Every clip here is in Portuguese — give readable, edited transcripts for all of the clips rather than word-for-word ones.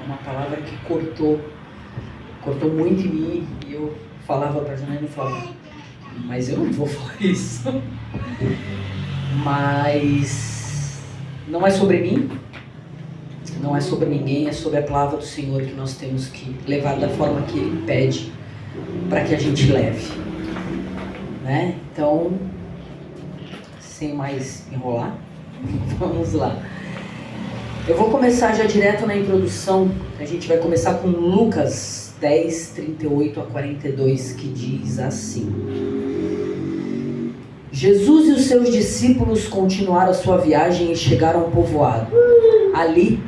uma palavra que cortou muito em mim, e eu falava para a Janaína e falava, mas eu não vou falar isso. Mas não é sobre mim, não é sobre ninguém, é sobre a palavra do Senhor que nós temos que levar da forma que Ele pede para que a gente leve, né? Então, sem mais enrolar, vamos lá. Eu vou começar já direto na introdução. A gente vai começar com Lucas 10, 38 a 42, que diz assim: Jesus e os seus discípulos continuaram a sua viagem e chegaram ao povoado. Ali,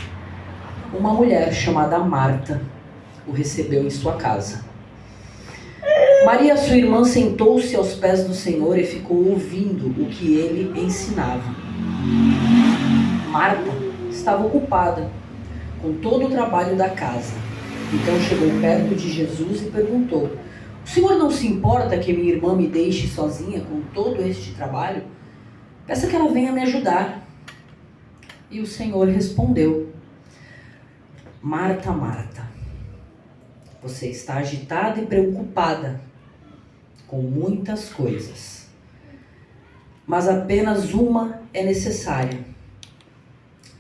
uma mulher chamada Marta o recebeu em sua casa. Maria, sua irmã, sentou-se aos pés do Senhor e ficou ouvindo o que ele ensinava. Marta estava ocupada com todo o trabalho da casa. Então chegou perto de Jesus e perguntou: o Senhor não se importa que minha irmã me deixe sozinha com todo este trabalho? Peça que ela venha me ajudar. E o Senhor respondeu: Marta, Marta, você está agitada e preocupada com muitas coisas, mas apenas uma é necessária.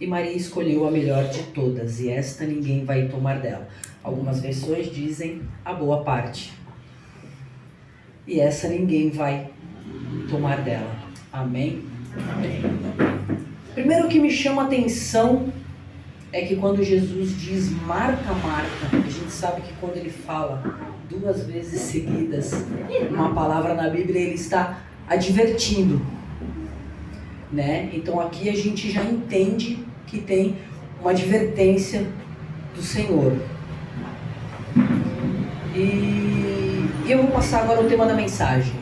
E Maria escolheu a melhor de todas, e esta ninguém vai tomar dela. Algumas versões dizem a boa parte. E essa ninguém vai tomar dela. Amém? Amém. Primeiro que me chama a atenção é que quando Jesus diz Marta, Marta, a gente sabe que quando ele fala 2 vezes seguidas uma palavra na Bíblia, ele está advertindo, né? Então aqui a gente já entende que tem uma advertência do Senhor. E eu vou passar agora o tema da mensagem.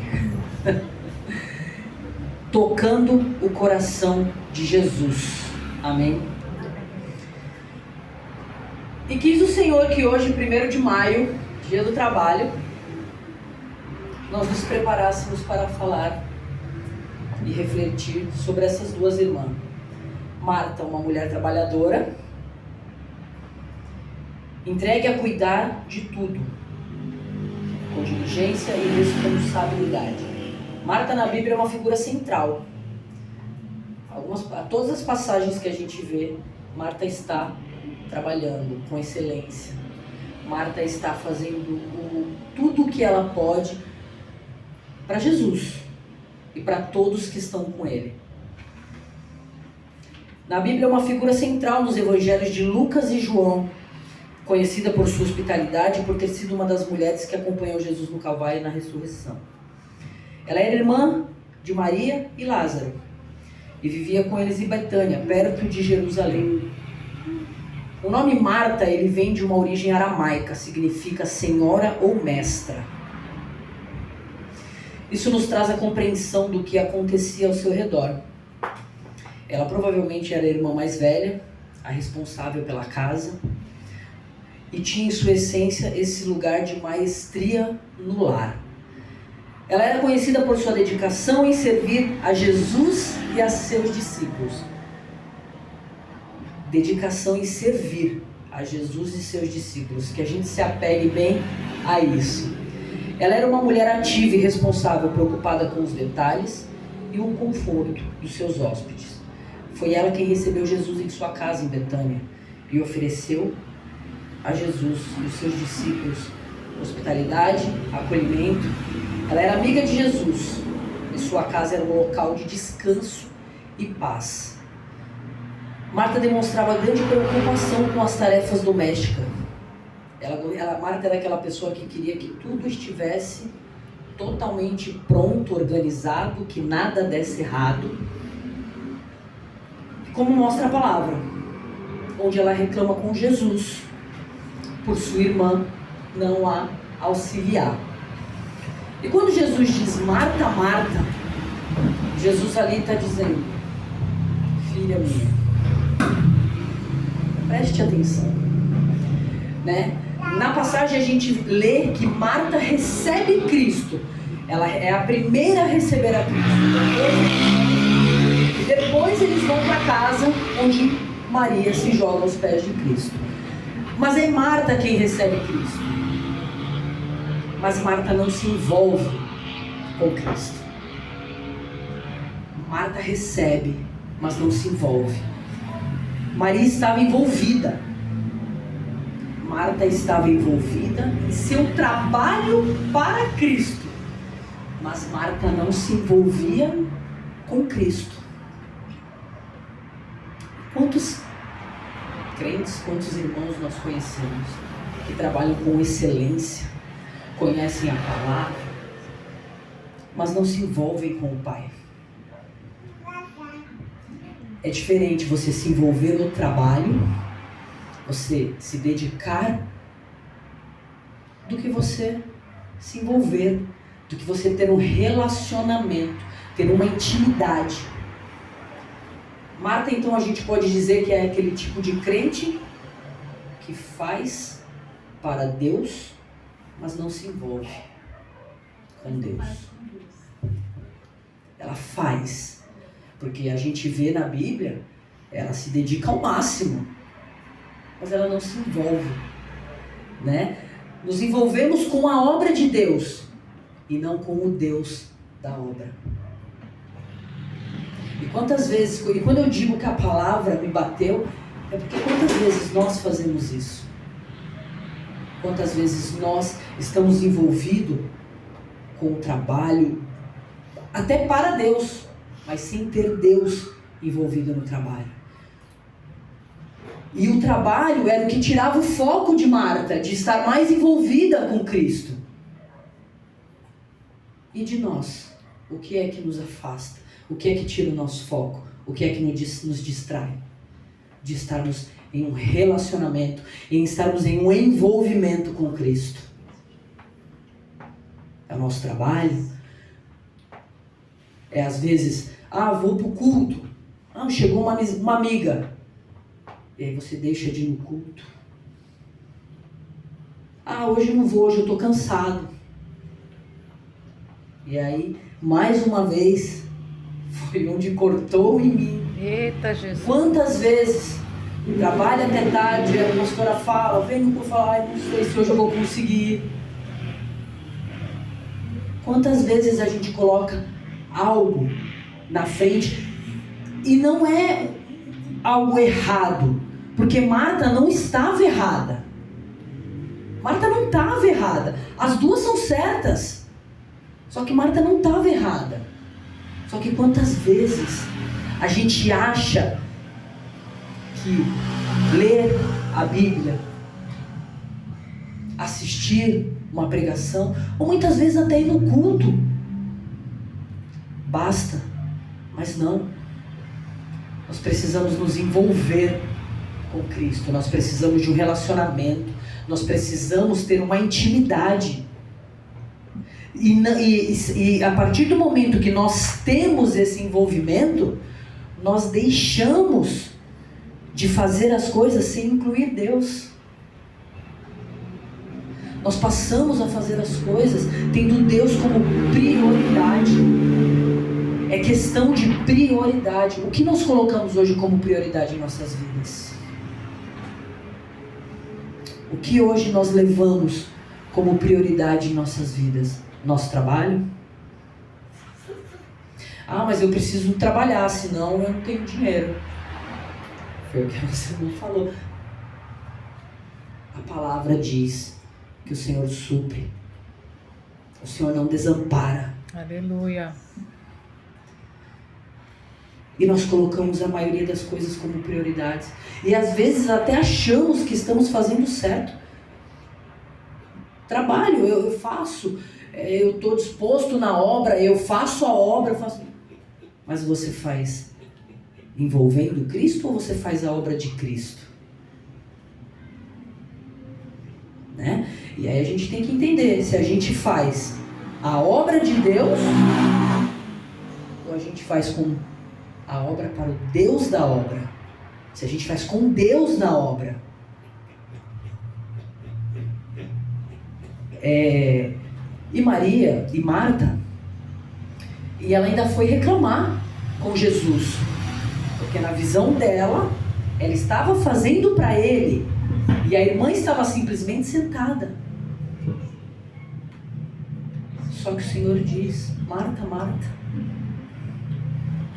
Tocando o coração de Jesus. Amém? E quis o Senhor que hoje, 1º de maio, dia do trabalho, nós nos preparássemos para falar e refletir sobre essas 2 irmãs. Marta, uma mulher trabalhadora, entregue a cuidar de tudo, com diligência e responsabilidade. Marta na Bíblia é uma figura central. Todas as passagens que a gente vê, Marta está trabalhando com excelência. Marta está fazendo tudo o que ela pode para Jesus e para todos que estão com Ele. Na Bíblia é uma figura central nos evangelhos de Lucas e João, conhecida por sua hospitalidade e por ter sido uma das mulheres que acompanhou Jesus no Calvário e na ressurreição. Ela era irmã de Maria e Lázaro e vivia com eles em Betânia, perto de Jerusalém. O nome Marta, ele vem de uma origem aramaica, significa senhora ou mestra. Isso nos traz a compreensão do que acontecia ao seu redor. Ela provavelmente era a irmã mais velha, a responsável pela casa, e tinha em sua essência esse lugar de maestria no lar. Ela era conhecida por sua dedicação em servir a Jesus e a seus discípulos. Dedicação em servir a Jesus e seus discípulos, que a gente se apegue bem a isso. Ela era uma mulher ativa e responsável, preocupada com os detalhes e o conforto dos seus hóspedes. Foi ela quem recebeu Jesus em sua casa em Betânia e ofereceu a Jesus e os seus discípulos hospitalidade, acolhimento. Ela era amiga de Jesus e sua casa era um local de descanso e paz. Marta demonstrava grande preocupação com as tarefas domésticas. Marta era aquela pessoa que queria que tudo estivesse totalmente pronto, organizado, que nada desse errado. Como mostra a palavra, onde ela reclama com Jesus por sua irmã não a auxiliar. E quando Jesus diz Marta, Marta, Jesus ali está dizendo: filha minha, preste atenção, né? Na passagem a gente lê que Marta recebe Cristo. Ela é a primeira a receber a Cristo. Depois eles vão para casa onde Maria se joga aos pés de Cristo. Mas é Marta quem recebe Cristo. Mas Marta não se envolve com Cristo. Marta recebe, mas não se envolve. Maria estava envolvida. Marta estava envolvida em seu trabalho para Cristo. Mas Marta não se envolvia com Cristo. Quantos crentes, quantos irmãos nós conhecemos que trabalham com excelência, conhecem a palavra, mas não se envolvem com o Pai? É diferente você se envolver no trabalho, você se dedicar, do que você se envolver, do que você ter um relacionamento, ter uma intimidade. Marta, então, a gente pode dizer que é aquele tipo de crente que faz para Deus, mas não se envolve com Deus. Ela faz, porque a gente vê na Bíblia, ela se dedica ao máximo, mas ela não se envolve, né? Nos envolvemos com a obra de Deus e não com o Deus da obra. E quantas vezes, e quando eu digo que a palavra me bateu, é porque quantas vezes nós fazemos isso? Quantas vezes nós estamos envolvidos com o trabalho, até para Deus, mas sem ter Deus envolvido no trabalho. E o trabalho era o que tirava o foco de Marta, de estar mais envolvida com Cristo. E de nós? O que é que nos afasta? O que é que tira o nosso foco? O que é que nos distrai? De estarmos em um relacionamento, em estarmos em um envolvimento com Cristo. É o nosso trabalho. É às vezes, vou para o culto. Chegou uma amiga. E aí você deixa de ir no culto. Hoje eu não vou, hoje eu estou cansado. E aí, mais uma vez, foi onde cortou em mim. Eita, Jesus. Quantas vezes trabalha até tarde, a pastora fala, vem para falar, não sei se hoje eu vou conseguir. Quantas vezes a gente coloca algo na frente e não é algo errado, porque Marta não estava errada. Marta não estava errada. As duas são certas. Só que Marta não estava errada. Só que quantas vezes a gente acha que ler a Bíblia, assistir uma pregação, ou muitas vezes até ir no culto, basta. Mas não. Nós precisamos nos envolver com Cristo. Nós precisamos de um relacionamento. Nós precisamos ter uma intimidade. E a partir do momento que nós temos esse envolvimento, nós deixamos de fazer as coisas sem incluir Deus. Nós passamos a fazer as coisas tendo Deus como prioridade. É questão de prioridade. O que nós colocamos hoje como prioridade em nossas vidas? O que hoje nós levamos como prioridade em nossas vidas? Nosso trabalho? Mas eu preciso trabalhar, senão eu não tenho dinheiro. Foi o que você não falou. A palavra diz que o Senhor supre. O Senhor não desampara. Aleluia. E nós colocamos a maioria das coisas como prioridades. E às vezes até achamos que estamos fazendo certo. Trabalho, eu faço. Eu estou disposto na obra, eu faço a obra, Mas você faz envolvendo Cristo ou você faz a obra de Cristo? Né? E aí a gente tem que entender se a gente faz a obra de Deus ou a gente faz com a obra para o Deus da obra. Se a gente faz com Deus na obra. E Maria e Marta, e ela ainda foi reclamar com Jesus, porque na visão dela, ela estava fazendo para ele, E a irmã estava simplesmente sentada. Só que o Senhor diz: Marta, Marta,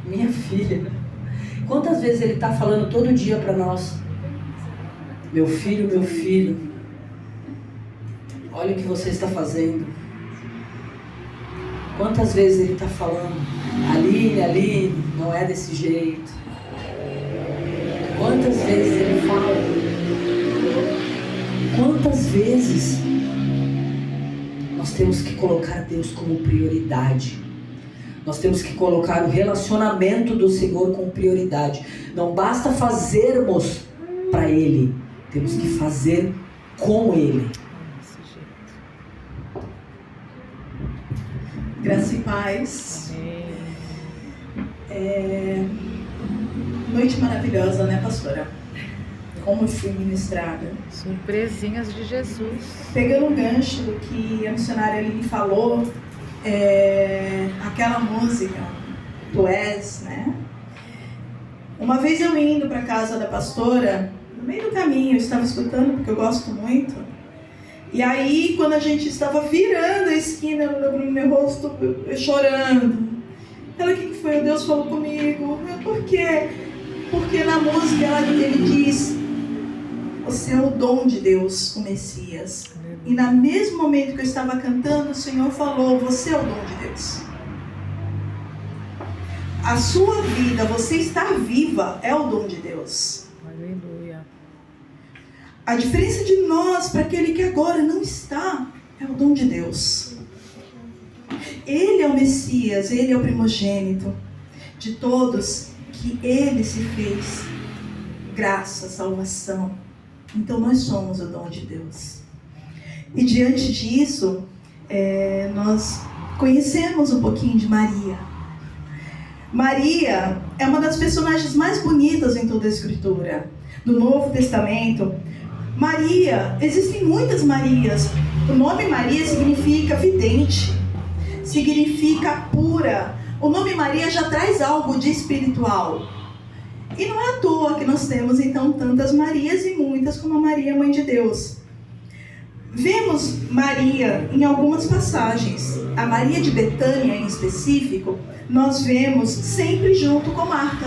minha filha. Quantas vezes Ele está falando todo dia para nós: meu filho, olha o que você está fazendo. Quantas vezes Ele está falando: Aline, não é desse jeito. Quantas vezes Ele fala? Quantas vezes nós temos que colocar Deus como prioridade? Nós temos que colocar o relacionamento do Senhor como prioridade. Não basta fazermos para Ele, temos que fazer com Ele. Graça e paz. Noite maravilhosa, né, pastora? Como eu fui ministrada. Surpresinhas de Jesus. Pegando um gancho do que a missionária Aline falou, aquela música, Tu És, né? Uma vez eu indo para casa da pastora, no meio do caminho, eu estava escutando, porque eu gosto muito. E aí, quando a gente estava virando a esquina, no meu rosto, eu chorando. Ela, o que foi? Deus falou comigo. Por quê? Porque na música ele diz: você é o dom de Deus, o Messias. E no mesmo momento que eu estava cantando, o Senhor falou: você é o dom de Deus. A sua vida, você estar viva, é o dom de Deus. Aleluia. A diferença de nós para aquele que agora não está é o dom de Deus. Ele é o Messias, Ele é o primogênito de todos que Ele se fez graça, salvação. Então nós somos o dom de Deus. E diante disso, nós conhecemos um pouquinho de Maria. Maria é uma das personagens mais bonitas em toda a Escritura. Do Novo Testamento, Maria, existem muitas Marias. O nome Maria significa vidente, significa pura. O nome Maria já traz algo de espiritual. E não é à toa que nós temos então tantas Marias e muitas como a Maria, Mãe de Deus. Vemos Maria em algumas passagens. A Maria de Betânia em específico, nós vemos sempre junto com Marta.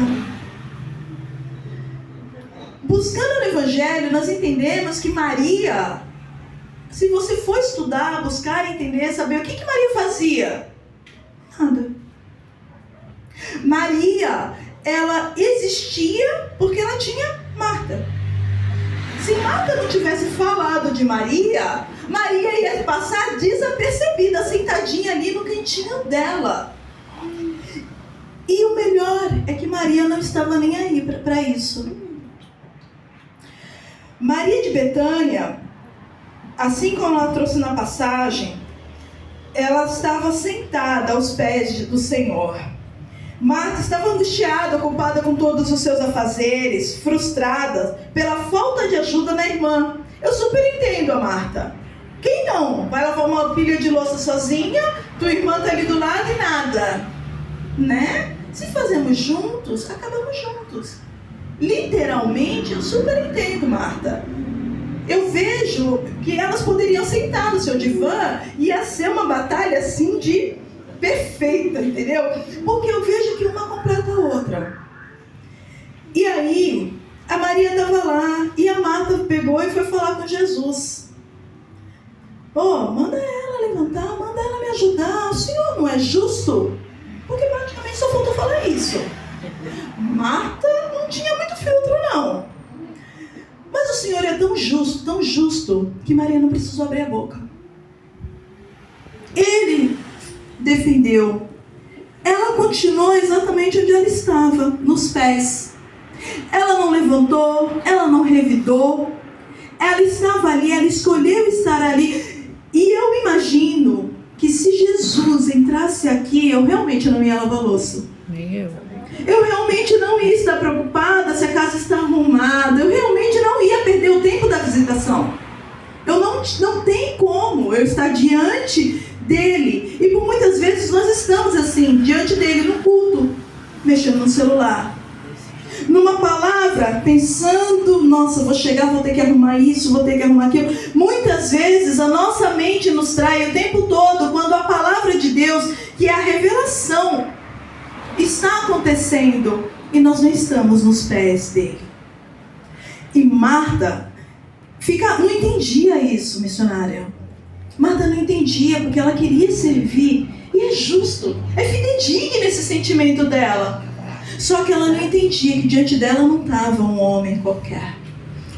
Buscando no Evangelho, nós entendemos que Maria, se você for estudar, buscar, entender, saber o que Maria fazia? Nada. Maria, ela existia porque ela tinha Marta. Se Marta não tivesse falado de Maria, Maria ia passar desapercebida, sentadinha ali no cantinho dela. E o melhor é que Maria não estava nem aí para isso. Maria de Betânia, assim como ela trouxe na passagem, ela estava sentada aos pés do Senhor. Marta estava angustiada, ocupada com todos os seus afazeres, frustrada pela falta de ajuda na irmã. Eu super entendo a Marta. Quem não? Vai lavar uma pilha de louça sozinha, tua irmã está ali do lado e nada. Né? Se fazemos juntos, acabamos juntos. Literalmente, eu super entendo, Marta. Eu vejo que elas poderiam sentar no seu divã e ia ser uma batalha assim de perfeita, entendeu? Porque eu vejo que uma completa a outra. E aí, a Maria estava lá e a Marta pegou e foi falar com Jesus. Manda ela levantar, manda ela me ajudar. O Senhor não é justo? Porque praticamente só faltou falar isso. Marta não tinha muito filtro, não. Mas o Senhor é tão justo, que Maria não precisou abrir a boca. Ele defendeu. Ela continuou exatamente onde ela estava, nos pés. Ela não levantou, ela não revidou. Ela estava ali, ela escolheu estar ali. E eu imagino que se Jesus entrasse aqui, eu realmente não ia lavar louça. Nem eu. Eu realmente não ia estar preocupada se a casa está arrumada. Eu realmente não ia perder o tempo da visitação. Eu não tem como eu estar diante dele. E por muitas vezes nós estamos assim, diante dele no culto, mexendo no celular. numa palavra, pensando, nossa, vou chegar, vou ter que arrumar isso, vou ter que arrumar aquilo. Muitas vezes a nossa mente nos trai o tempo todo, quando a palavra de Deus, que é a revelação, está acontecendo e nós não estamos nos pés dele. E Marta não entendia isso, missionária. Marta não entendia porque ela queria servir. E é justo, é fidedigno esse sentimento dela. Só que ela não entendia que diante dela não estava um homem qualquer.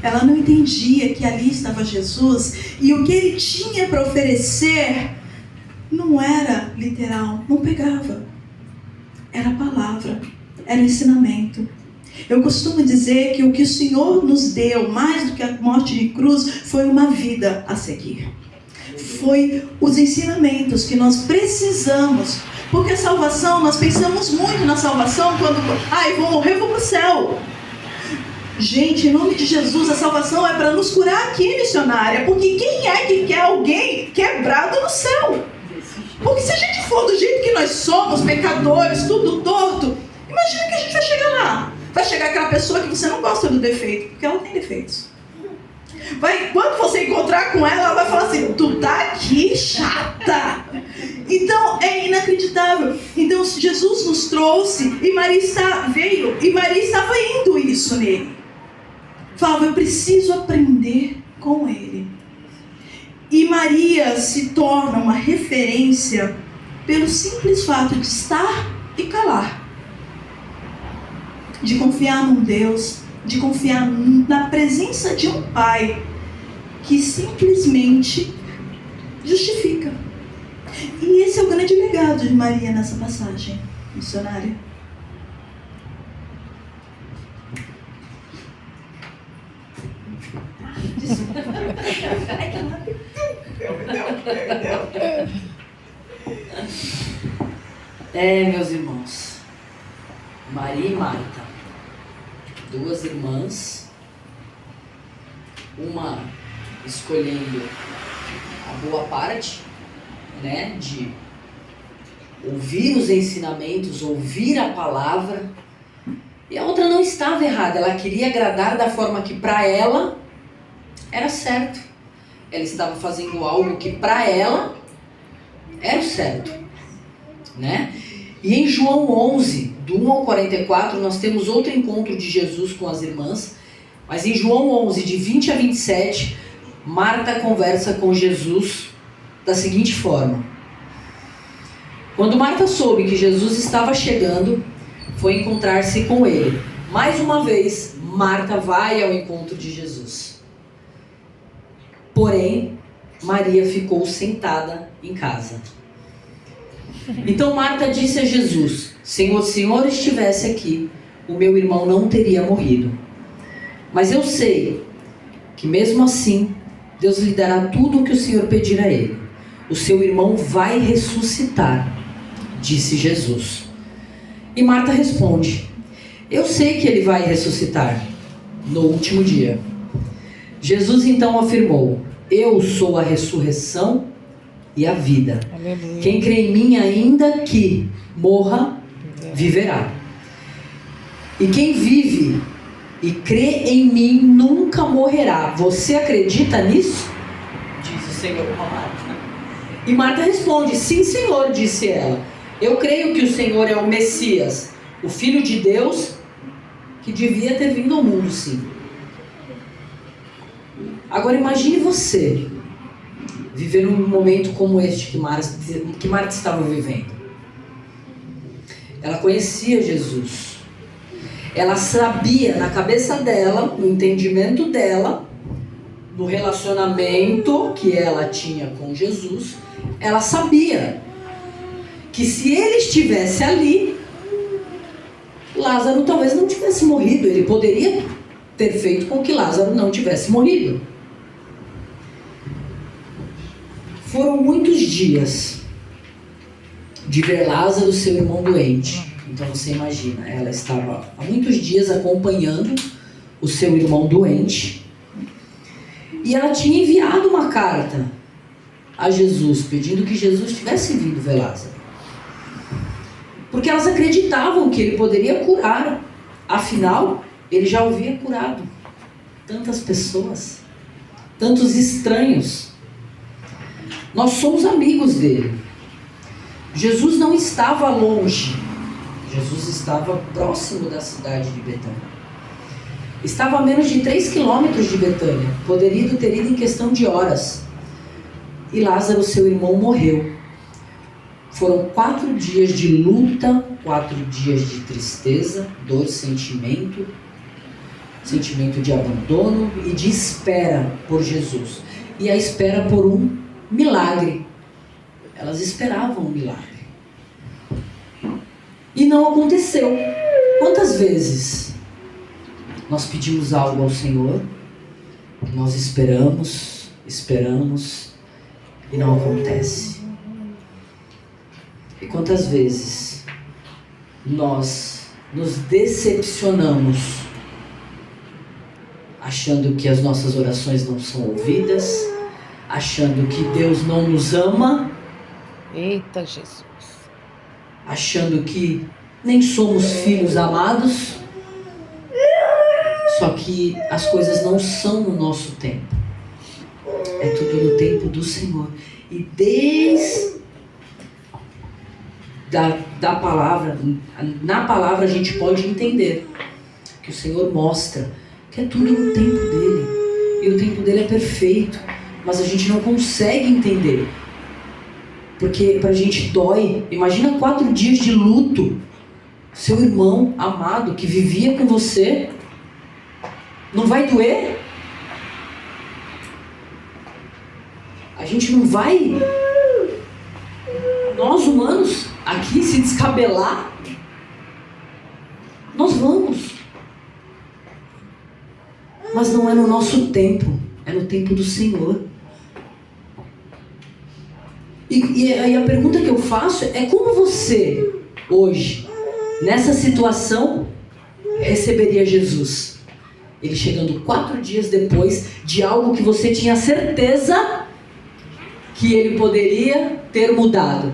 Ela não entendia que ali estava Jesus e o que ele tinha para oferecer não era literal, não pegava. Era a palavra, era o ensinamento. Eu costumo dizer que o que o Senhor nos deu, mais do que a morte de cruz, foi uma vida a seguir. Foi os ensinamentos que nós precisamos. Porque a salvação, nós pensamos muito na salvação quando, eu vou morrer, vou para o céu. Gente, em nome de Jesus, a salvação é para nos curar aqui, missionária. Porque quem é que quer alguém quebrado no céu? Porque se a gente for do jeito que nós somos, pecadores, tudo torto, imagina que a gente vai chegar lá. Vai chegar aquela pessoa que você não gosta do defeito, porque ela tem defeitos. Quando você encontrar com ela, ela vai falar assim, tu tá aqui chata. Então é inacreditável. Então Jesus nos trouxe e Maria veio e Maria estava indo isso nele. Falava, eu preciso aprender com ele. E Maria se torna uma referência pelo simples fato de estar e calar. De confiar num Deus, de confiar na presença de um Pai que simplesmente justifica. E esse é o grande legado de Maria nessa passagem missionária. Meus irmãos, Maria e Marta, duas irmãs, uma escolhendo a boa parte, de ouvir os ensinamentos, ouvir a palavra, e a outra não estava errada, ela queria agradar da forma que para ela era certo. Ela estava fazendo algo que para ela era o certo, E em João 11, do 1 ao 44, nós temos outro encontro de Jesus com as irmãs, mas em João 11, de 20 a 27, Marta conversa com Jesus da seguinte forma. Quando Marta soube que Jesus estava chegando, foi encontrar-se com ele. Mais uma vez, Marta vai ao encontro de Jesus. Porém, Maria ficou sentada em casa. Então Marta disse a Jesus, se o Senhor estivesse aqui, o meu irmão não teria morrido. Mas eu sei que mesmo assim, Deus lhe dará tudo o que o Senhor pedir a ele. O seu irmão vai ressuscitar, disse Jesus. E Marta responde, eu sei que ele vai ressuscitar no último dia. Jesus então afirmou, eu sou a ressurreição e a vida. Aleluia. Quem crê em mim, ainda que morra, viverá. E quem vive e crê em mim nunca morrerá. Você acredita nisso? Diz o Senhor para Marta. E Marta responde, sim, Senhor, disse ela. Eu creio que o Senhor é o Messias, o Filho de Deus, que devia ter vindo ao mundo, sim. Agora imagine você viver um momento como este que Marta estava vivendo. Ela conhecia Jesus. Ela sabia na cabeça dela, no entendimento dela, no relacionamento que ela tinha com Jesus, ela sabia que se ele estivesse ali, Lázaro talvez não tivesse morrido. Ele poderia ter feito com que Lázaro não tivesse morrido. Foram muitos dias de ver Lázaro, seu irmão, doente. Então você imagina, ela estava há muitos dias acompanhando o seu irmão doente. E ela tinha enviado uma carta a Jesus, pedindo que Jesus tivesse vindo ver Lázaro. Porque elas acreditavam que ele poderia curar Afinal, ele já havia curado tantas pessoas, tantos estranhos. Nós somos amigos dele. Jesus não estava longe. Jesus estava próximo da cidade de Betânia. Estava a menos de 3 quilômetros de Betânia. Poderia ter ido em questão de horas. E Lázaro, seu irmão, morreu. Foram 4 dias de luta, 4 dias de tristeza, dor, sentimento de abandono e de espera por Jesus. E a espera por um milagre. Elas esperavam um milagre. E não aconteceu. Quantas vezes nós pedimos algo ao Senhor, nós esperamos e não acontece? E quantas vezes nós nos decepcionamos achando que as nossas orações não são ouvidas, achando que Deus não nos ama, Eita Jesus, achando que nem somos filhos amados, só que as coisas não são no nosso tempo, é tudo no tempo do Senhor. E desde da palavra, na palavra a gente pode entender que o Senhor mostra que é tudo no tempo dele, e o tempo dele é perfeito, mas a gente não consegue entender, porque pra gente dói. Imagina 4 dias de luto, seu irmão amado que vivia com você, não vai doer? A gente não vai, nós humanos aqui, se descabelar? Nós vamos, mas não é no nosso tempo, é no tempo do Senhor. E a pergunta que eu faço é: como você, hoje, nessa situação, receberia Jesus? Ele chegando 4 dias depois de algo que você tinha certeza que ele poderia ter mudado.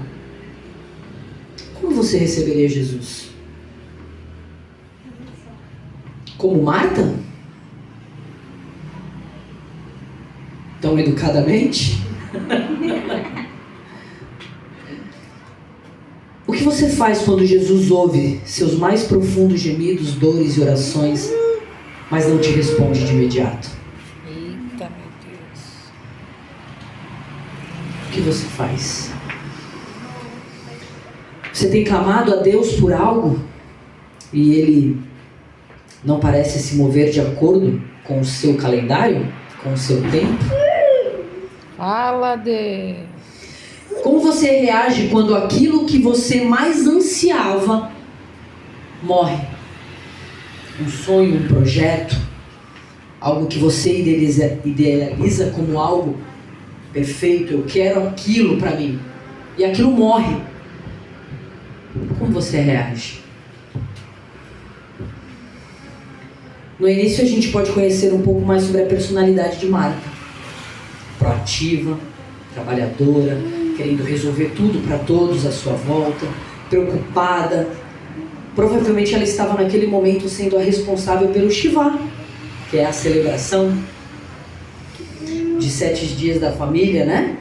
Como você receberia Jesus? Como Marta? Tão educadamente? O que você faz quando Jesus ouve seus mais profundos gemidos, dores e orações, mas não te responde de imediato? eita meu Deus. O que você faz? Você tem clamado a Deus por algo e Ele não parece se mover de acordo com o seu calendário, com o seu tempo? Fala, Deus. Como você reage quando aquilo que você mais ansiava morre? Um sonho, um projeto, algo que você idealiza como algo perfeito, eu quero aquilo para mim, e aquilo morre. Como você reage? No início a gente pode conhecer um pouco mais sobre a personalidade de Marta. Proativa, trabalhadora, querendo resolver tudo para todos à sua volta, preocupada. Provavelmente ela estava naquele momento sendo a responsável pelo Shivá, que é a celebração de 7 dias da família, né?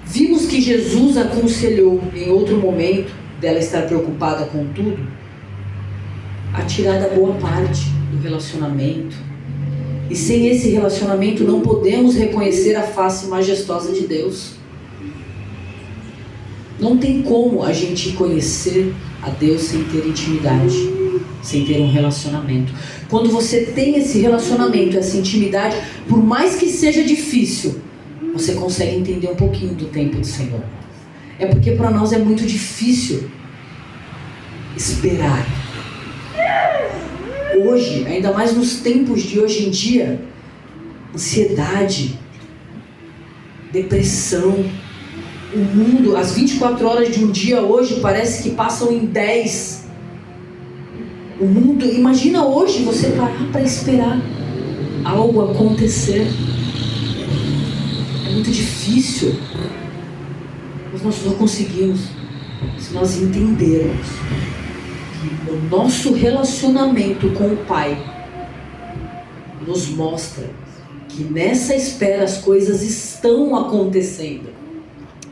Vimos que Jesus aconselhou em outro momento dela estar preocupada com tudo, a tirar da boa parte do relacionamento. E sem esse relacionamento não podemos reconhecer a face majestosa de Deus. Não tem como a gente conhecer a Deus sem ter intimidade, sem ter um relacionamento. Quando você tem esse relacionamento, essa intimidade, por mais que seja difícil, você consegue entender um pouquinho do tempo do Senhor. É porque para nós é muito difícil esperar. Hoje, ainda mais nos tempos de hoje em dia, ansiedade, depressão, o mundo, as 24 horas de um dia hoje parece que passam em 10. O mundo, imagina hoje você parar para esperar algo acontecer. É muito difícil, mas nós só conseguimos se nós entendermos que o nosso relacionamento com o Pai nos mostra que nessa espera as coisas estão acontecendo.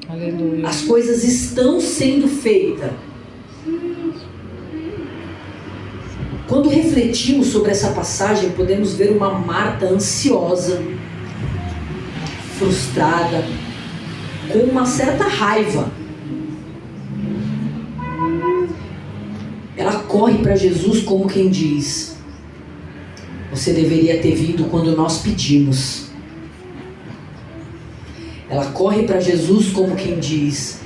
Aleluia. As coisas estão sendo feitas. Quando refletimos sobre essa passagem, podemos ver uma Marta ansiosa, frustrada, com uma certa raiva. Ela corre para Jesus como quem diz: você deveria ter vindo quando nós pedimos. Ela corre para Jesus como quem diz: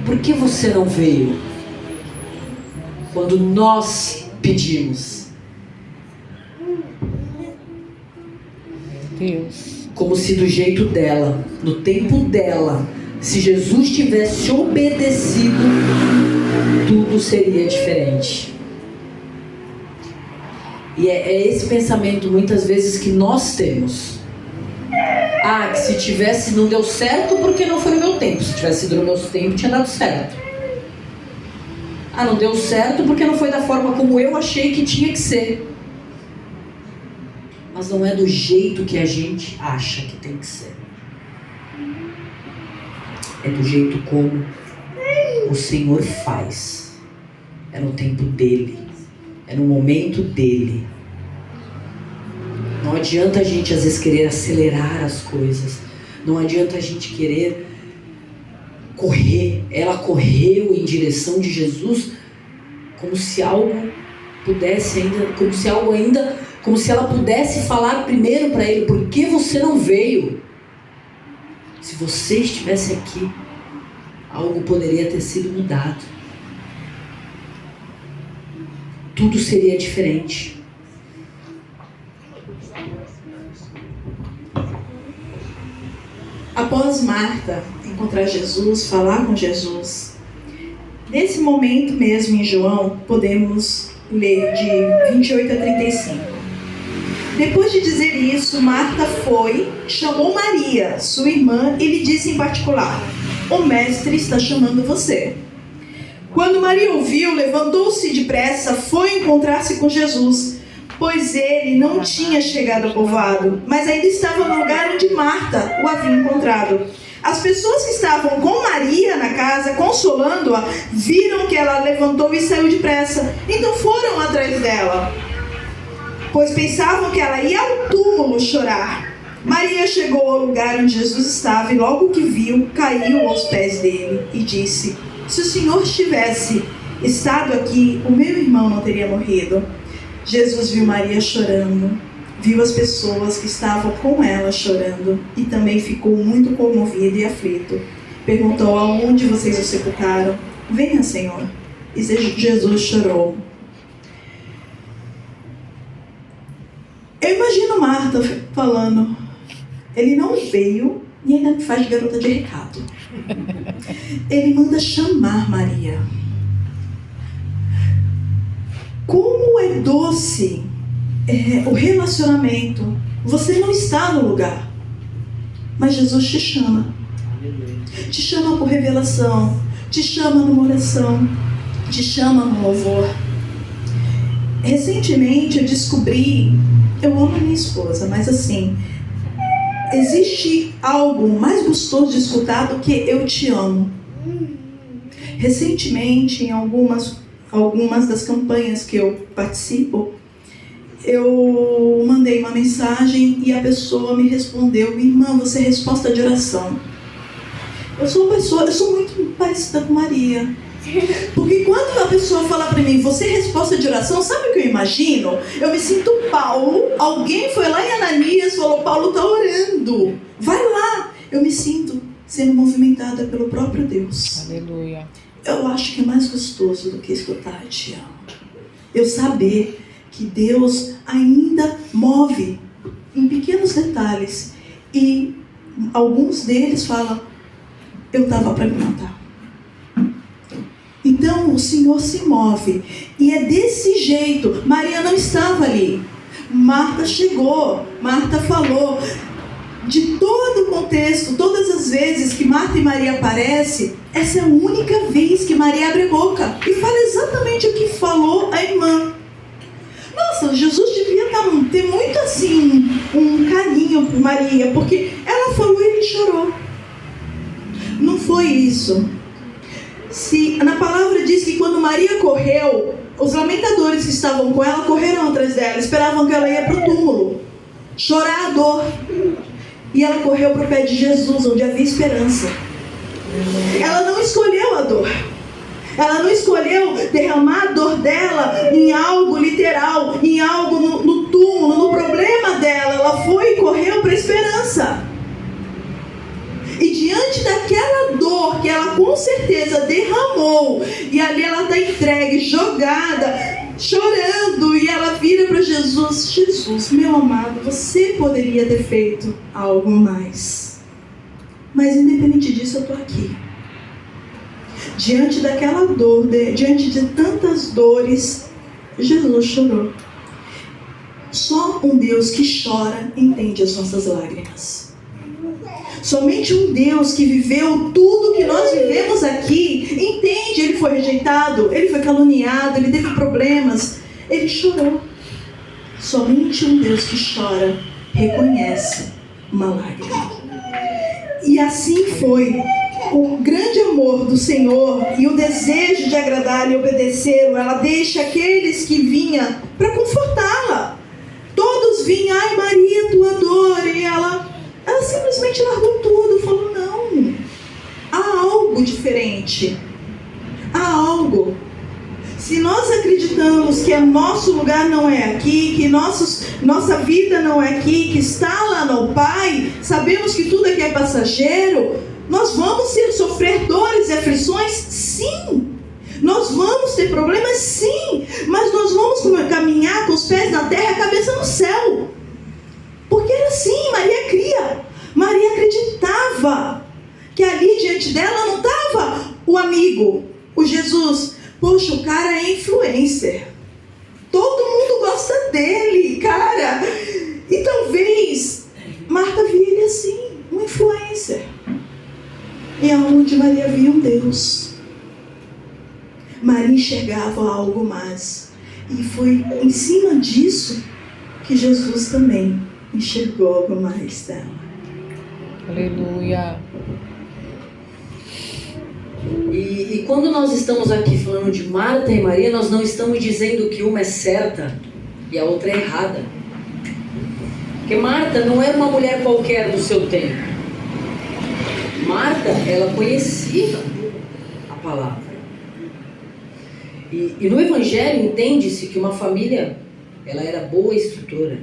por que você não veio quando nós pedimos? Deus. Como se do jeito dela, no tempo dela, se Jesus tivesse obedecido, tudo seria diferente. E é esse pensamento muitas vezes que nós temos. Ah, que se tivesse não deu certo porque não foi no meu tempo. Se tivesse sido no meu tempo, tinha dado certo. Ah, não deu certo porque não foi da forma como eu achei que tinha que ser. Mas não é do jeito que a gente acha que tem que ser. É do jeito como o Senhor faz. É no tempo dele. É no momento dele. Não adianta a gente às vezes querer acelerar as coisas. Não adianta a gente querer correr. Ela correu em direção de Jesus como se algo pudesse ainda, como se ela pudesse falar primeiro para ele: por que você não veio? Se você estivesse aqui, algo poderia ter sido mudado. Tudo seria diferente. Após Marta encontrar Jesus, falar com Jesus, nesse momento mesmo em João, podemos ler de 28 a 35. Depois de dizer isso, Marta foi, chamou Maria, sua irmã, e lhe disse em particular: o mestre está chamando você. Quando Maria ouviu, levantou-se depressa, foi encontrar-se com Jesus, pois ele não tinha chegado ao povoado, mas ainda estava no lugar onde Marta o havia encontrado. As pessoas que estavam com Maria na casa, consolando-a, viram que ela levantou e saiu depressa. Então foram atrás dela, pois pensavam que ela ia ao túmulo chorar. Maria chegou ao lugar onde Jesus estava e logo que viu, caiu aos pés dele e disse: se o Senhor tivesse estado aqui, o meu irmão não teria morrido. Jesus viu Maria chorando, viu as pessoas que estavam com ela chorando e também ficou muito comovido e aflito. Perguntou: aonde vocês o sepultaram? Venha, Senhor. E Jesus chorou. Eu imagino Marta falando: ele não veio e ainda me faz de garota de recado. Ele manda chamar Maria. Como é doce o relacionamento. Você não está no lugar, mas Jesus te chama. Te chama por revelação, te chama numa oração, te chama no louvor. Recentemente eu descobri, eu amo a minha esposa, mas assim, existe algo mais gostoso de escutar do que eu te amo. Recentemente, em algumas das campanhas que eu participo, eu mandei uma mensagem e a pessoa me respondeu: irmã, você é resposta de oração. Eu sou muito parecida com Maria. Porque quando a pessoa fala para mim: você é resposta de oração, sabe o que eu imagino? Eu me sinto Paulo. Alguém foi lá em Ananias e falou: Paulo está orando, vai lá. Eu me sinto sendo movimentada pelo próprio Deus. Aleluia. Eu acho que é mais gostoso do que escutar te amo. Eu saber que Deus ainda move em pequenos detalhes. E alguns deles falam: eu estava para me matar. Então o Senhor se move. E é desse jeito. Maria não estava ali. Marta chegou. Marta falou. De todo o contexto texto, todas as vezes que Marta e Maria aparecem, essa é a única vez que Maria abre a boca e fala exatamente o que falou a irmã. Nossa, Jesus devia ter muito assim, um carinho por Maria, porque ela falou e ele chorou. Não foi isso. Na palavra diz que quando Maria correu, os lamentadores que estavam com ela correram atrás dela, esperavam que ela ia para o túmulo, chorar a dor. E ela correu para o pé de Jesus, onde havia esperança. Ela não escolheu a dor. Ela não escolheu derramar a dor dela em algo literal, em algo no túmulo, no problema dela. Ela foi e correu para a esperança. E diante daquela dor que ela com certeza derramou, e ali ela está entregue, jogada, chorando, e ela vira para Jesus: Jesus, meu amado, você poderia ter feito algo mais. Mas independente disso, eu estou aqui. Diante daquela dor, diante de tantas dores, Jesus chorou. Só um Deus que chora entende as nossas lágrimas. Somente um Deus que viveu tudo que nós vivemos aqui entende. Ele foi rejeitado, ele foi caluniado, ele teve problemas, ele chorou. Somente um Deus que chora reconhece uma lágrima. E assim foi. O grande amor do Senhor e o desejo de agradá-lo e obedecê-lo, ela deixa aqueles que vinham para confortá-la. Todos vinham: ai Maria, tua dor. E ela simplesmente largou tudo, falou: não, há algo diferente, há algo. Se nós acreditamos que o nosso lugar não é aqui, que nossa vida não é aqui, que está lá no Pai, sabemos que tudo aqui é passageiro, nós vamos sofrer dores e aflições, sim. Nós vamos ter problemas, sim. Mas nós vamos caminhar com os pés na terra e a cabeça no céu. Porque era assim, Maria cria. Maria acreditava que ali diante dela não estava o amigo, o Jesus. Poxa, o cara é influencer. Todo mundo gosta dele, cara. E talvez Marta via ele assim, um influencer. E aonde Maria via um Deus, Maria enxergava algo mais. E foi em cima disso que Jesus também enxergou algo mais dela. Aleluia. E quando nós estamos aqui falando de Marta e Maria, nós não estamos dizendo que uma é certa e a outra é errada. Porque Marta não era uma mulher qualquer do seu tempo. Marta, ela conhecia a palavra. E no Evangelho entende-se que uma família, ela era boa estrutura.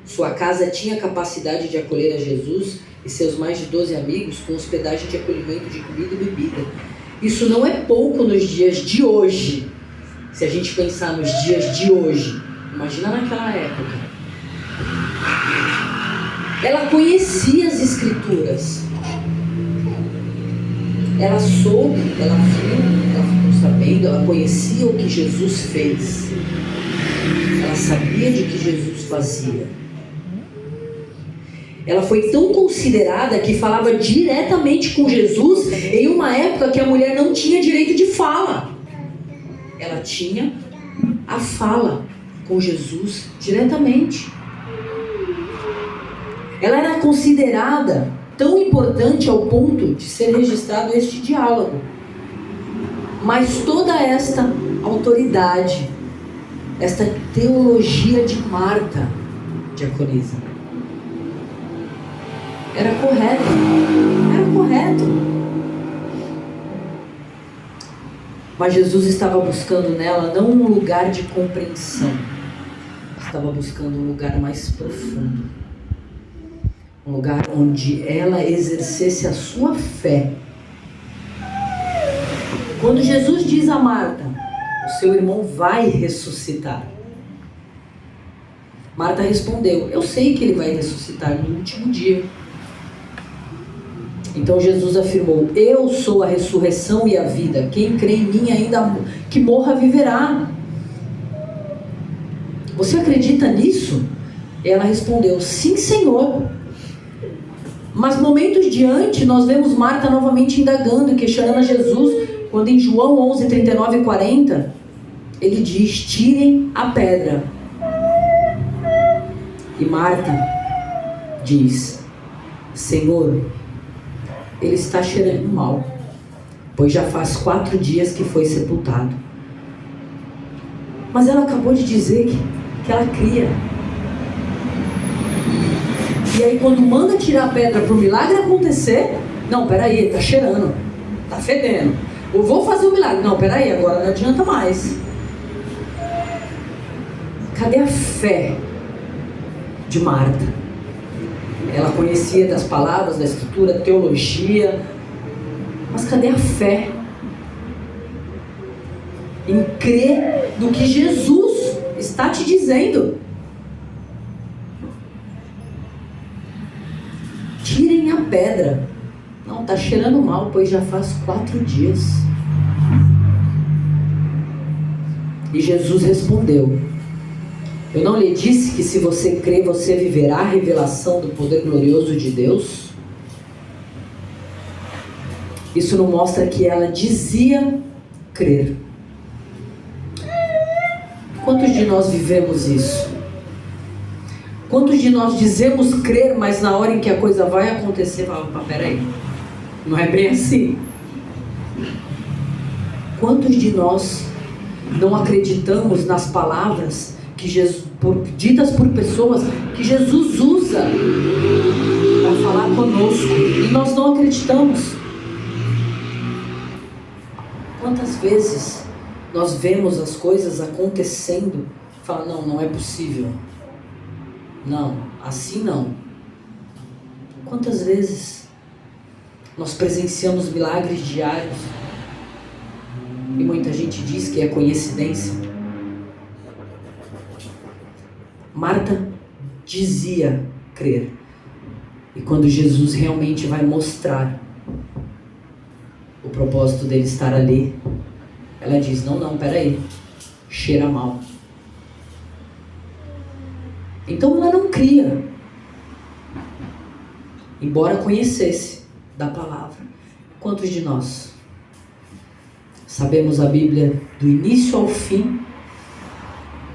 Sua casa tinha capacidade de acolher a Jesus e seus mais de 12 amigos com hospedagem de acolhimento de comida e bebida. Isso não é pouco nos dias de hoje. Se a gente pensar nos dias de hoje, imagina naquela época. Ela conhecia as Escrituras. Ela soube, ela viu, ela ficou sabendo, ela conhecia o que Jesus fez. Ela sabia de que Jesus fazia. Ela foi tão considerada que falava diretamente com Jesus em uma época que a mulher não tinha direito de fala. Ela tinha a fala com Jesus diretamente. Ela era considerada tão importante ao ponto de ser registrado este diálogo. Mas toda esta autoridade, esta teologia de Marta, diaconisa, era correto. Mas Jesus estava buscando nela não um lugar de compreensão, estava buscando um lugar mais profundo. Um lugar onde ela exercesse a sua fé. Quando Jesus diz a Marta: o seu irmão vai ressuscitar, Marta respondeu: eu sei que ele vai ressuscitar no último dia. Então Jesus afirmou: eu sou a ressurreição e a vida. Quem crê em mim, ainda que morra, viverá. Você acredita nisso? Ela respondeu: sim, Senhor. Mas momentos diante, nós vemos Marta novamente indagando e questionando a Jesus, quando em João 11, 39 e 40, ele diz: tirem a pedra. E Marta diz: Senhor, ele está cheirando mal, pois já faz 4 dias que foi sepultado. Mas ela acabou de dizer que ela cria. E aí quando manda tirar a pedra para o milagre acontecer, não, peraí, está cheirando, está fedendo. Eu vou fazer o milagre. Não, peraí, agora não adianta mais. Cadê a fé de Marta? Ela conhecia das palavras, da escritura, teologia, mas cadê a fé em crer no que Jesus está te dizendo? Tirem a pedra. Não, está cheirando mal, pois já faz 4 dias. E Jesus respondeu: eu não lhe disse que se você crer, você viverá a revelação do poder glorioso de Deus? Isso não mostra que ela dizia crer. Quantos de nós vivemos isso? Quantos de nós dizemos crer, mas na hora em que a coisa vai acontecer, fala, opa, peraí, não é bem assim. Quantos de nós não acreditamos nas palavras que Jesus, ditas por pessoas que Jesus usa para falar conosco, e nós não acreditamos? Quantas vezes nós vemos as coisas acontecendo e falamos, não é possível, não, assim não. Quantas vezes nós presenciamos milagres diários e muita gente diz que é coincidência? Marta dizia crer, e quando Jesus realmente vai mostrar o propósito dele estar ali, ela diz, não, peraí, cheira mal. Então ela não cria, embora conhecesse da palavra. Quantos de nós sabemos a Bíblia do início ao fim?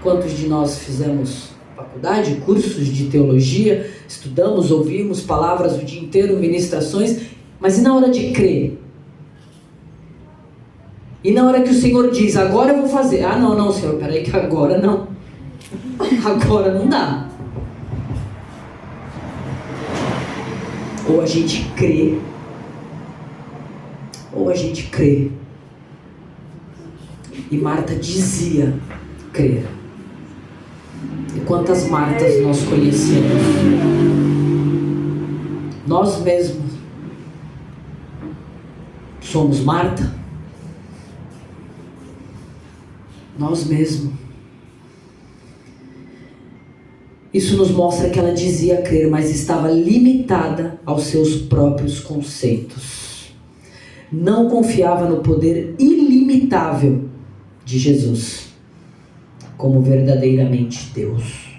Quantos de nós fizemos faculdade, cursos de teologia, estudamos, ouvimos palavras o dia inteiro, ministrações, mas e na hora de crer? E na hora que o Senhor diz, agora eu vou fazer, não, Senhor, peraí que agora não, agora não dá. Ou a gente crê, ou a gente crê. E Marta dizia crer. E quantas Martas nós conhecemos? Nós mesmos somos Marta? Nós mesmos. Isso nos mostra que ela dizia crer, mas estava limitada aos seus próprios conceitos. Não confiava no poder ilimitável de Jesus como verdadeiramente Deus.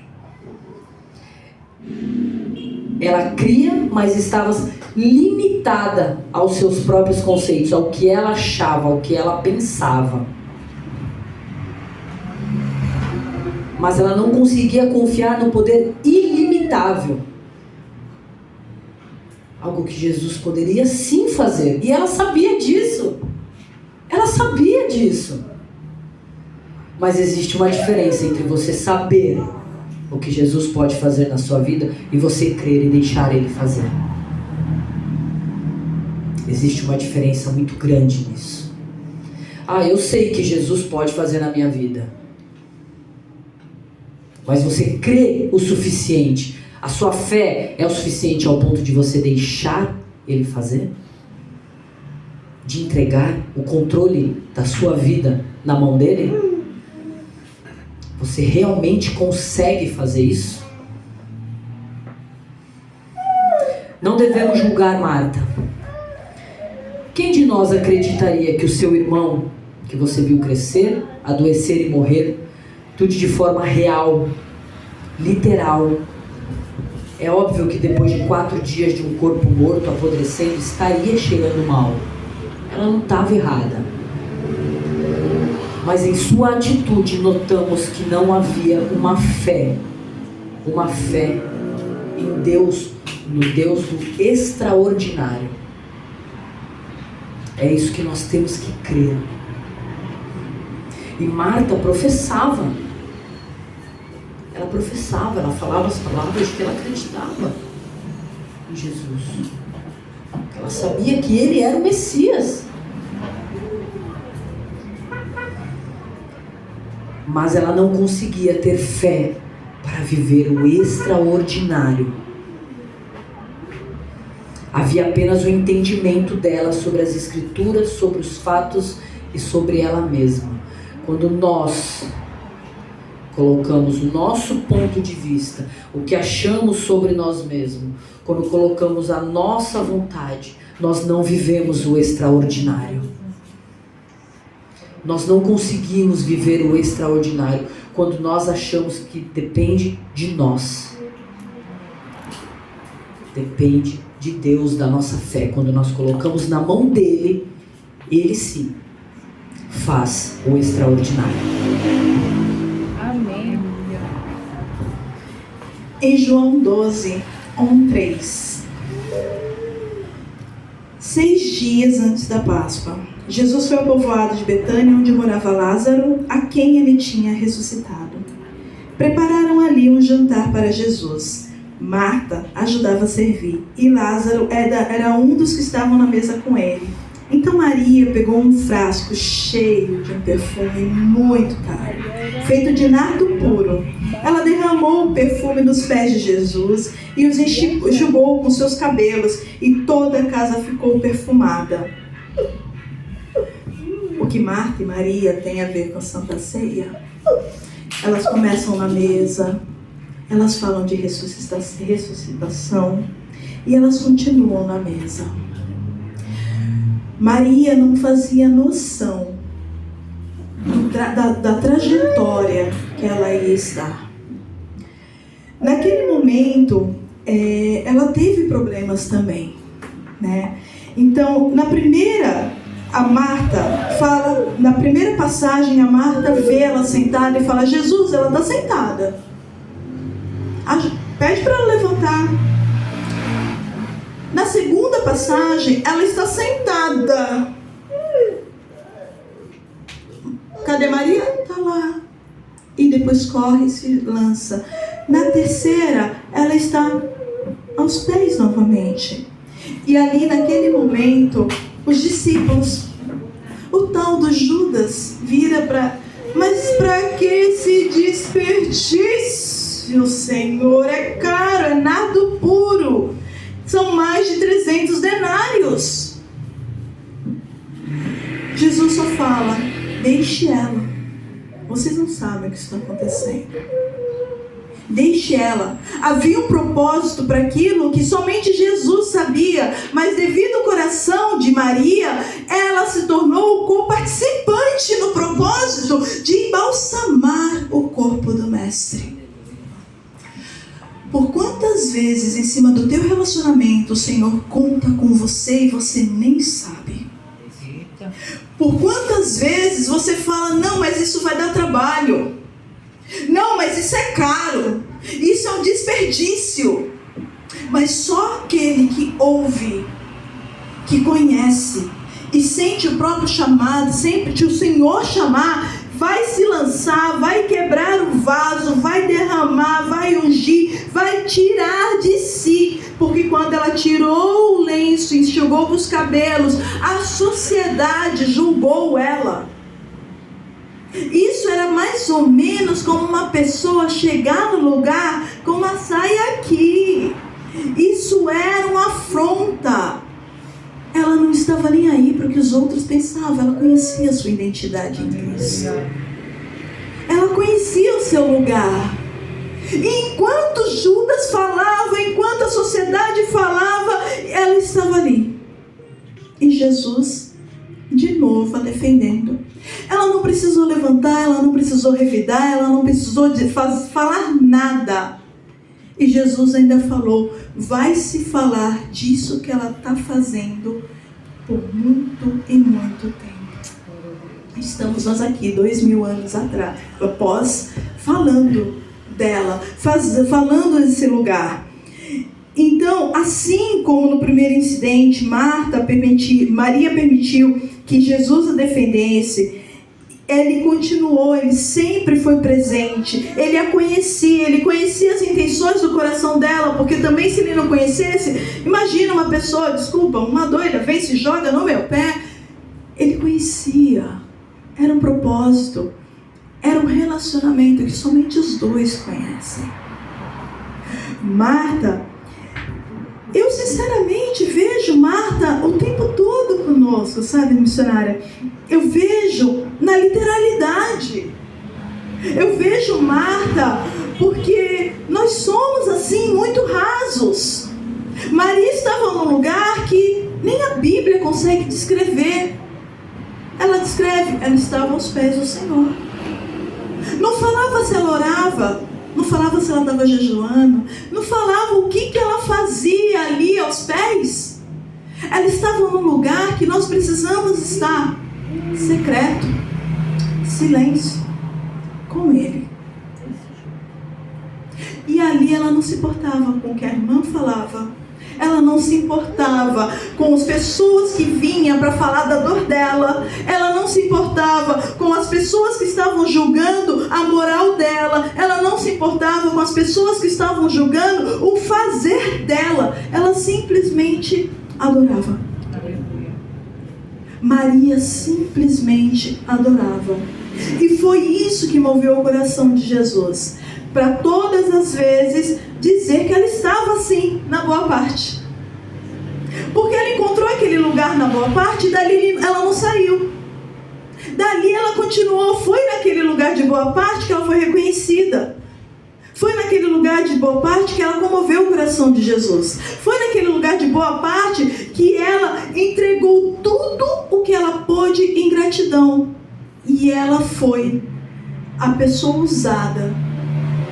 Ela cria, mas estava limitada aos seus próprios conceitos, ao que ela achava, ao que ela pensava. Mas ela não conseguia confiar no poder ilimitável. Algo que Jesus poderia sim fazer. E ela sabia disso. Ela sabia disso. Mas existe uma diferença entre você saber o que Jesus pode fazer na sua vida e você crer e deixar Ele fazer. Existe uma diferença muito grande nisso. Eu sei que Jesus pode fazer na minha vida. Mas você crê o suficiente? A sua fé é o suficiente ao ponto de você deixar Ele fazer? De entregar o controle da sua vida na mão dEle? Você realmente consegue fazer isso? Não devemos julgar Marta. Quem de nós acreditaria que o seu irmão, que você viu crescer, adoecer e morrer, tudo de forma real, literal, É óbvio que depois de 4 dias de um corpo morto apodrecendo, estaria cheirando mal. Ela não estava errada. Mas em sua atitude notamos que não havia uma fé em Deus, no Deus do extraordinário. É isso que nós temos que crer. E Marta professava. Ela professava, ela falava as palavras que ela acreditava em Jesus. Ela sabia que ele era o Messias. Mas ela não conseguia ter fé para viver o extraordinário. Havia apenas o entendimento dela sobre as Escrituras, sobre os fatos e sobre ela mesma. Quando nós colocamos o nosso ponto de vista, o que achamos sobre nós mesmos, quando colocamos a nossa vontade, nós não vivemos o extraordinário. Nós não conseguimos viver o extraordinário quando nós achamos que depende de nós. Depende de Deus, da nossa fé. Quando nós colocamos na mão dele, ele sim faz o extraordinário. Amém. Em João 12, 1:3. 6 dias antes da Páscoa, Jesus foi ao povoado de Betânia, onde morava Lázaro, a quem ele tinha ressuscitado. Prepararam ali um jantar para Jesus. Marta ajudava a servir e Lázaro era um dos que estavam na mesa com ele. Então Maria pegou um frasco cheio de um perfume muito caro, feito de nardo puro. Ela derramou o perfume nos pés de Jesus e os enxugou com seus cabelos, e toda a casa ficou perfumada. O que Marta e Maria têm a ver com a Santa Ceia? Elas começam na mesa, elas falam de ressuscitação e elas continuam na mesa. Maria não fazia noção da trajetória que ela ia estar. Naquele momento, ela teve problemas também, né? Então, na primeira passagem, a Marta vê ela sentada e fala: Jesus, ela está sentada. Pede para ela levantar. Na segunda passagem, ela está sentada. Cadê Maria? Está lá. E depois corre e se lança. Na terceira, ela está aos pés novamente. E ali, naquele momento, os discípulos, o tal do Judas, vira para... Mas para que esse desperdício, Senhor? É caro, é nardo puro. São mais de 300 denários. Jesus só fala: deixe ela. Vocês não sabem o que está acontecendo. Deixe ela. Havia um propósito para aquilo que somente Jesus sabia, mas devido ao coração de Maria, ela se tornou co-participante no propósito de embalsamar o corpo do Mestre. Por quantas vezes em cima do teu relacionamento o Senhor conta com você e você nem sabe? Por quantas vezes você fala: não, mas isso vai dar trabalho. Não, mas isso é caro. Isso é um desperdício. Mas só aquele que ouve, que conhece e sente o próprio chamado, sente o Senhor chamar, vai se lançar, vai quebrar o vaso, vai derramar, vai ungir, vai tirar de si. Porque quando ela tirou o lenço e enxugou os cabelos, a sociedade julgou ela. Isso era mais ou menos como uma pessoa chegar no lugar com uma saia aqui. Isso era uma afronta. Ela não estava nem aí para o que os outros pensavam. Ela conhecia a sua identidade em Cristo. Ela conhecia o seu lugar. E enquanto Judas falava, enquanto a sociedade falava, ela estava ali. E Jesus, de novo, a defendendo. Ela não precisou levantar, ela não precisou revidar, ela não precisou falar nada. E Jesus ainda falou: vai se falar disso que ela está fazendo por muito e muito tempo. Estamos nós aqui, 2000 anos atrás, após, falando dela, falando desse lugar. Então, assim como no primeiro incidente, Maria permitiu que Jesus a defendesse, ele continuou, ele sempre foi presente, ele a conhecia, ele conhecia as intenções do coração dela, porque também se ele não conhecesse, imagina uma pessoa, uma doida, vem e se joga no meu pé. Ele conhecia, era um propósito, era um relacionamento que somente os dois conhecem. Marta, eu sinceramente vejo Marta o tempo todo conosco, sabe, missionária? Eu vejo na literalidade. Eu vejo Marta porque nós somos assim muito rasos. Maria estava num lugar que nem a Bíblia consegue descrever. Ela descreve, ela estava aos pés do Senhor. Não falava se ela orava, não falava se ela estava jejuando, não falava o que ela fazia ali aos pés. Ela estava num lugar que nós precisamos estar, secreto, silêncio, com Ele. E ali ela não se importava com o que a irmã falava, ela não se importava com as pessoas que vinham para falar da dor dela, ela não se importava com as pessoas que estavam julgando a moral dela, ela não se importava com as pessoas que estavam julgando o fazer dela, ela simplesmente adorava. Maria simplesmente adorava. E foi isso que moveu o coração de Jesus, para todas as vezes dizer que ela estava assim, na boa parte. Porque ela encontrou aquele lugar na boa parte e dali ela não saiu. Dali ela continuou, foi naquele lugar de boa parte que ela foi reconhecida. Foi naquele lugar de boa parte que ela comoveu o coração de Jesus. Foi naquele lugar de boa parte que ela entregou tudo o que ela pôde em gratidão. E ela foi a pessoa usada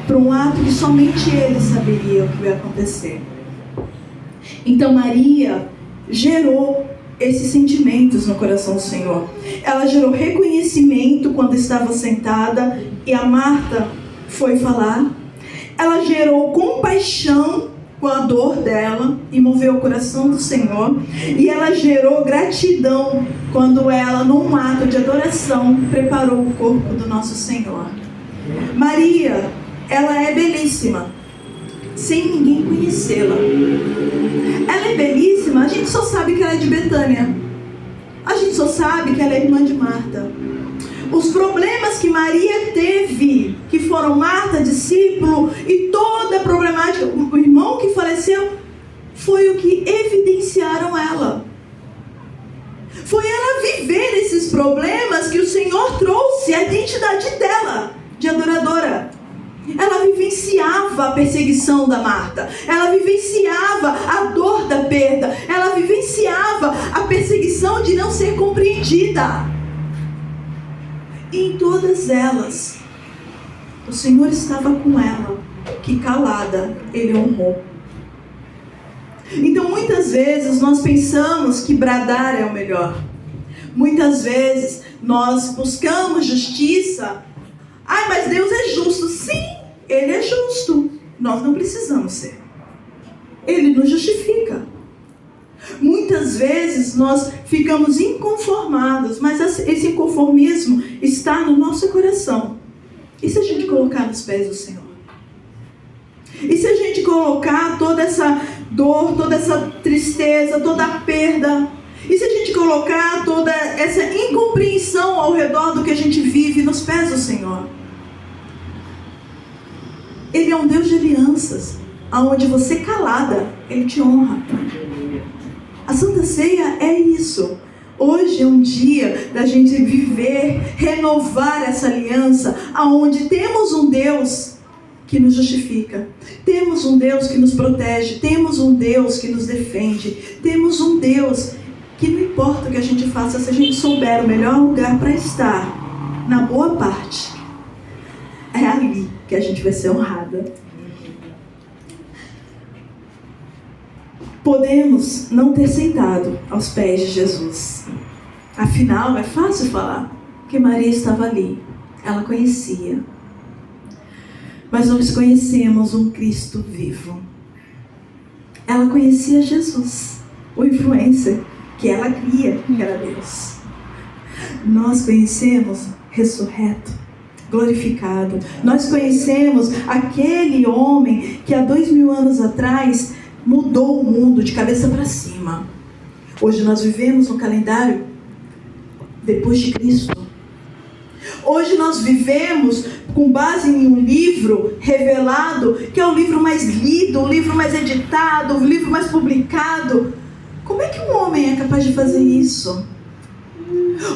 para um ato que somente ele saberia o que ia acontecer. Então Maria gerou esses sentimentos no coração do Senhor. Ela gerou reconhecimento quando estava sentada e a Marta foi falar. Ela gerou compaixão com a dor dela e moveu o coração do Senhor. E ela gerou gratidão quando ela, num ato de adoração, preparou o corpo do nosso Senhor. Maria, ela é belíssima, sem ninguém conhecê-la. Ela é belíssima, a gente só sabe que ela é de Betânia. A gente só sabe que ela é irmã de Marta. Os problemas que Maria teve, que foram Marta, discípulo, e toda a problemática, o irmão que faleceu, foi o que evidenciaram ela. Foi ela viver esses problemas que o Senhor trouxe a identidade dela, de adoradora. Ela vivenciava a perseguição da Marta, ela vivenciava a dor da perda, ela vivenciava a perseguição de não ser compreendida. E em todas elas, o Senhor estava com ela, que calada Ele honrou. Então muitas vezes nós pensamos que bradar é o melhor. Muitas vezes nós buscamos justiça. Ai, mas Deus é justo. Sim, Ele é justo. Nós não precisamos ser. Ele nos justifica. Muitas vezes nós ficamos inconformados, mas esse inconformismo está no nosso coração. E se a gente colocar nos pés do Senhor? E se a gente colocar toda essa dor, toda essa tristeza, toda a perda? E se a gente colocar toda essa incompreensão ao redor do que a gente vive nos pés do Senhor? Ele é um Deus de alianças, aonde você calada, Ele te honra. A Santa Ceia é isso. Hoje é um dia da gente viver, renovar essa aliança, aonde temos um Deus que nos justifica, temos um Deus que nos protege, temos um Deus que nos defende, temos um Deus que não importa o que a gente faça, se a gente souber o melhor lugar para estar, na boa parte, é ali que a gente vai ser honrada. Podemos não ter sentado aos pés de Jesus. Afinal, é fácil falar, porque Maria estava ali. Ela conhecia. Mas nós conhecemos um Cristo vivo. Ela conhecia Jesus, o influencer que ela cria, que era Deus. Nós conhecemos ressurreto, glorificado. Nós conhecemos aquele homem que há 2000 anos atrás mudou o mundo de cabeça para cima. Hoje nós vivemos um calendário depois de Cristo. Hoje nós vivemos com base em um livro revelado, que é o livro mais lido, o livro mais editado, o livro mais publicado. Como é que um homem é capaz de fazer isso?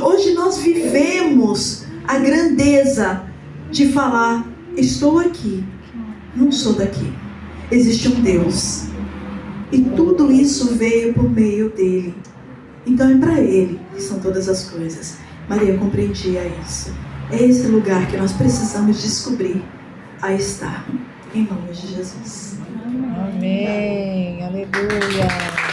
Hoje nós vivemos a grandeza de falar: estou aqui, não sou daqui. Existe um Deus. E tudo isso veio por meio dele. Então é para ele que são todas as coisas. Maria compreendia isso. É esse lugar que nós precisamos descobrir a estar. Em nome de Jesus. Amém. Aleluia.